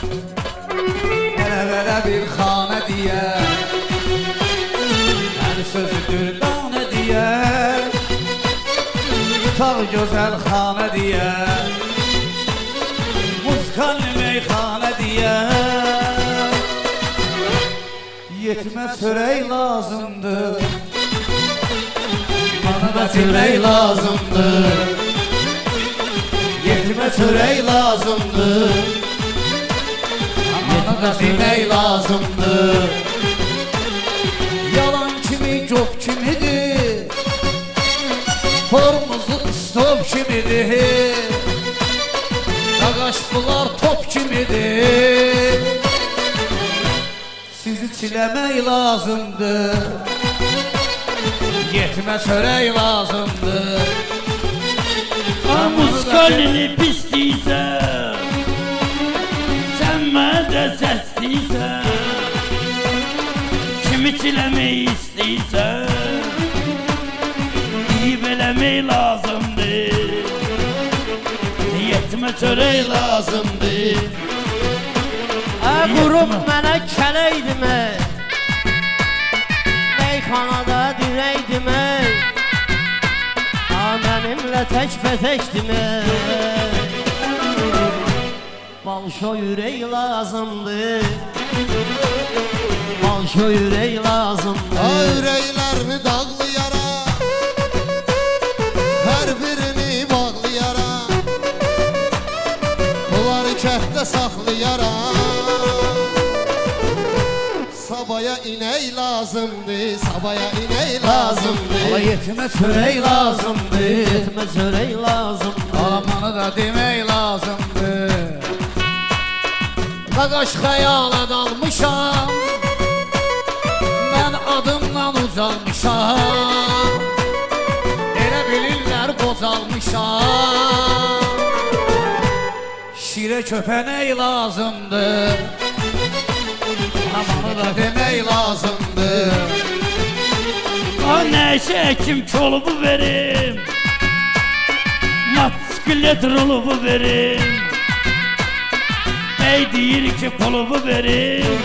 Elə bir xanə deyər, hər sözü dürdanə deyər, tutar gözəl xanə deyər, muzkanlı meyxanə deyər. Yetmə çörək lazımdır, bana da demək lazımdır. Yetmə çörək lazımdır, bana da demək lazımdır. Yalan kimi göp kimidir, tormuzu stop kimidir, qaqaş bunlar top kimidir. Sizi çiləmək lazımdır, yetmə çörək lazımdır. Muskalini pis deysən, sən mənə də səs deysən, kimi çiləmək istəysən, deyib eləmək lazımdır, yetmə çörək lazımdır. Qurup mənə kələk demək, meyxanada dirək demək, mənimlə tək-bətək demək. Balşo ürək lazımdır, balşo ürək lazımdır. Ürəklərini dağlayaraq, hər birini bağlayaraq, bunları kənddə saxlayaraq. Sabaya inək lazımdır, sabaya inək lazımdır. Ala yetmə çörək lazımdır, Yetmə çörək lazımdır. ala bana da demək lazımdır. Qaqaş xəyala dalmışam, mən adımdan ucalmışam, elə bilirlər qocalmışam. Şirə köpənək lazımdır, bana da demək lazımdır. Nəşə əkim kolubu verim, motosiklet rolubu verim, bəy deyir ki polubu verim,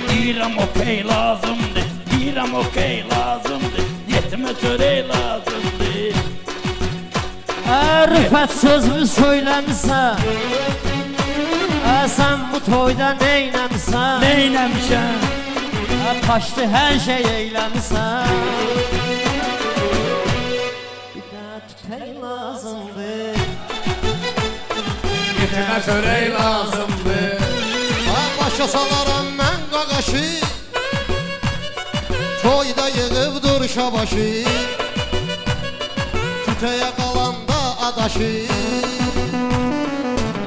deyirəm okey lazımdır, deyirəm okey lazımdır, yetmə çörək lazımdır. Rüfət sözümü söyləmişsən, sən bu toyda neynəmişsən? Neynəmişəm? Paşdı hər şey eyləmişsən. Bir də tütək lazımdır, Yetmə çörək lazımdır. Başa salaram mən qaqaşı, toyda yığıb dur şabaşı, tütəyə qalanda adaşı.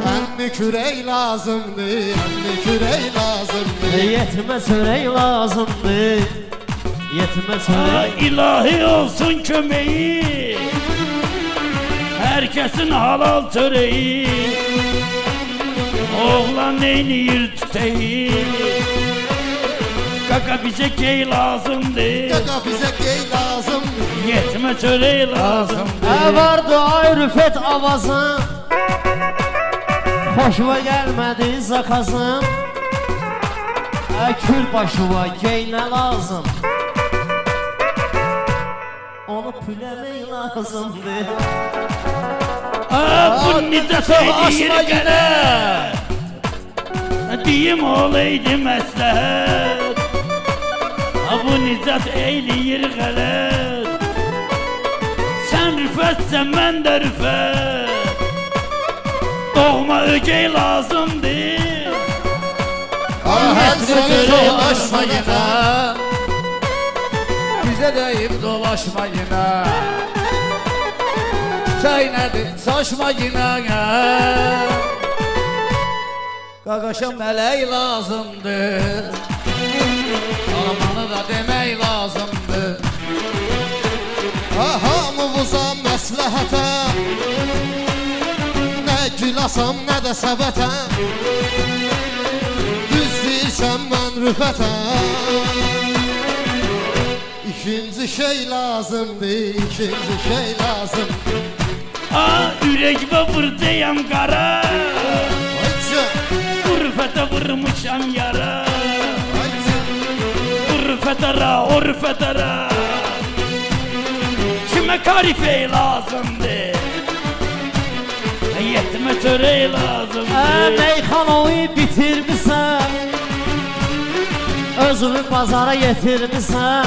Ənni kürək lazımdır, ənni kürək lazımdır. yetmə çörək lazımdır, yetmə çörək. İlahi olsun köməyi, herkesin halal çöreği, oğlan neyniyir tüteyi. Kaka bize gey lazımdır, Qaqa bizə gey lazımdır. yetmə çöreği lazımdır. Vardı ay Rüfət avazım, hoşuma gəlmədi zakazım. Kül başıva gey nə lazım, onu püləmək lazımdır. Bu nidət eyliyir gələr, deyim olaydı məsləhət. Bu nidət eyliyir gələr, sən rüfətsən mən də rüfət. Doğma ögey lazımdır, Həmzə dolaşma yenə, bizə deyib dolaşma yenə. Çay nədir, saçma yenə. Qaqaşa mələk lazımdır, alamanı da demək lazımdır. Hamımıza məsləhətə, nə gülasam, nə də səbətə. Düz deyirsən mən rüfətə. İkinci şey lazımdır, ikinci şey lazımdır. ürək və vurdayam qara. Hıca qırmışam yara. Rüfət ara, o rüfət ara. Kimə karifey lazımdır? Yetimə çörək lazımdır. Meyxanayı bitirmisən, özünü bazara yetirmisən,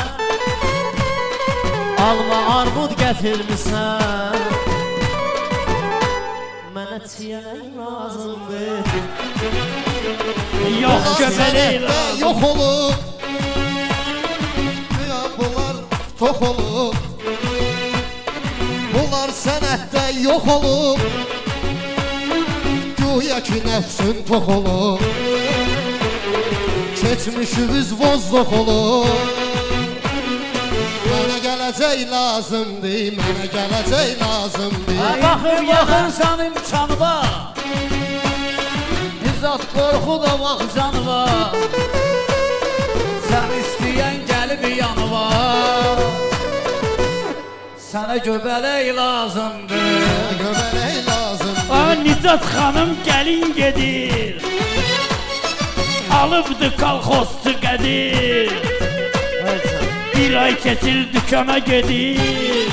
alma armud gətirmisən. Mənə çiyələk lazımdır. Yox göbələk Sənətdə lazım. yox olub. Bunlar tox olub. Bunlar sənətdə yox olub. Güya ki nəfsin tox olub. Keçmişimiz vozdoq olub. Mənə gələcək lazımdır, mənə gələcək lazımdır. Baxır yaxın sən imkanı var. İzzat qorxu da vax canı var. Sən istəyən gəlib yanı var. Sənə göbələk lazımdır. Göbələk lazımdır. Nicat xanım gəlin gedir. Alıbdı kalxozçu qədir. Bir ay keçir dükana gedir.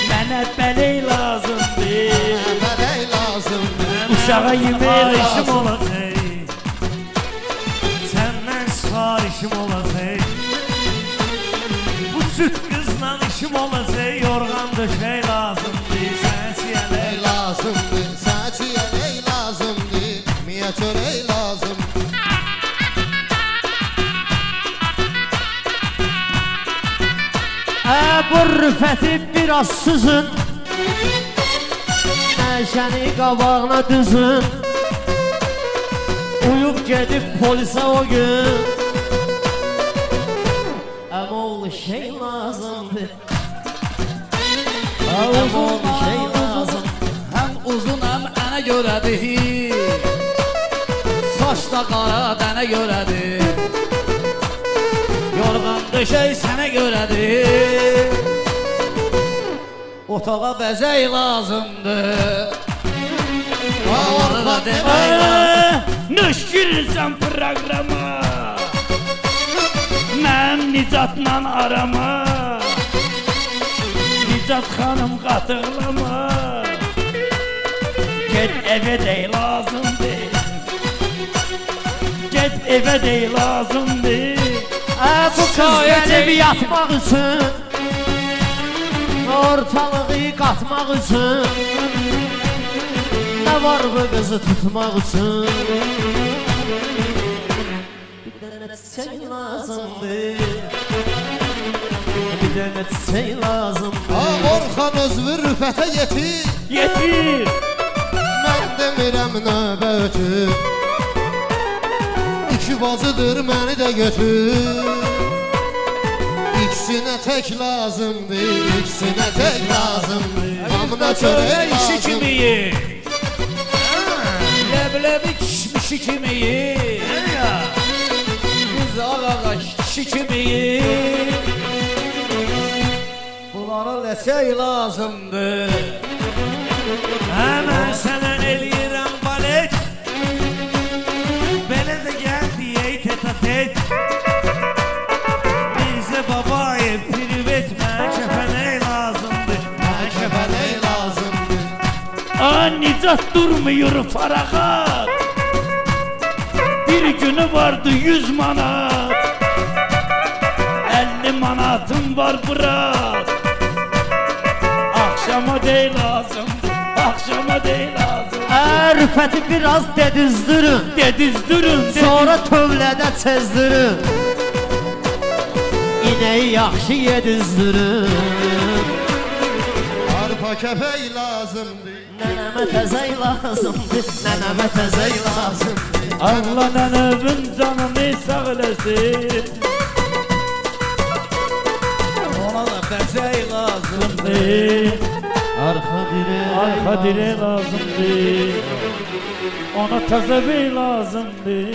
Mənə bələk lazımdır. Göbələk lazımdır. Uşağa yemək Sifarişim lazım. olacaq. Səndən sifarişim olacaq. Bu süt qızla işim olacaq. Yorğan döşək lazımdır. Sənə çiyələk Lazımdır, sənə çiyələk lazımdır. Miyə çörək lazımdır. Bu rüfəti biraz süzün, nəşəni qabağına düzün. Uyub gedib polisə o gün. Əmoğlu şey lazımdır. Əmoğlu şey lazım. Həm uzun həm ənə görədir. Saç da qara dənə görədir. Yorğan döşək sənə görədir. Otağa bəzək lazımdır. Onları da demək lazım. Nöşkürsən proqrama. Mənim Nicatla arama. Nicat xanım qatıqlama. Get evə dey lazımdır. Get evə dey lazımdır. Bu kız gəlib yatmaq üçün, ortalığı qatmaq üçün. Nə var bu qızı tutmaq üçün? Bir dənə çiçək lazımdır. Bir dənə çiçək lazımdır. Orxan özvü rüfətə yetir. Yetir. Mən demirəm növbə ötür. İki bacıdır məni də götür. İkisinə tək lazımdır, ikisinə tək lazımdır. Hamına çörək işi lazımdır. kimi ye. Leblebi kişmişi kimi ye. Biz ağa kişi kimi ye. Bunlara ləsək lazımdır. Həmən sənə eləyirəm balet. Belə də gəl deyək tetatet. Mirzə Babayev privet. Mənə kəfənək lazımdır. Mənə kəfənək lazımdır. Nicat durmuyor farahat. Bir günü vardı 100 manat. 50 manatım var bırak. Akşama dey lazımdır. Akşama dey lazım. Rüfəti biraz dedizdirin, Dedizdirin. sonra tövlədə çezdirin. İnəyi yaxşı yedizdirin. Arpa kəpək lazımdır. Nənəmə təzək lazımdır, nənəmə təzək lazımdır. Allah nənəvin canını sağ eləsin. Ona da bəzək lazımdır. Arxa dirək, Arxa dirək lazımdır. Ona təzə bey lazımdır.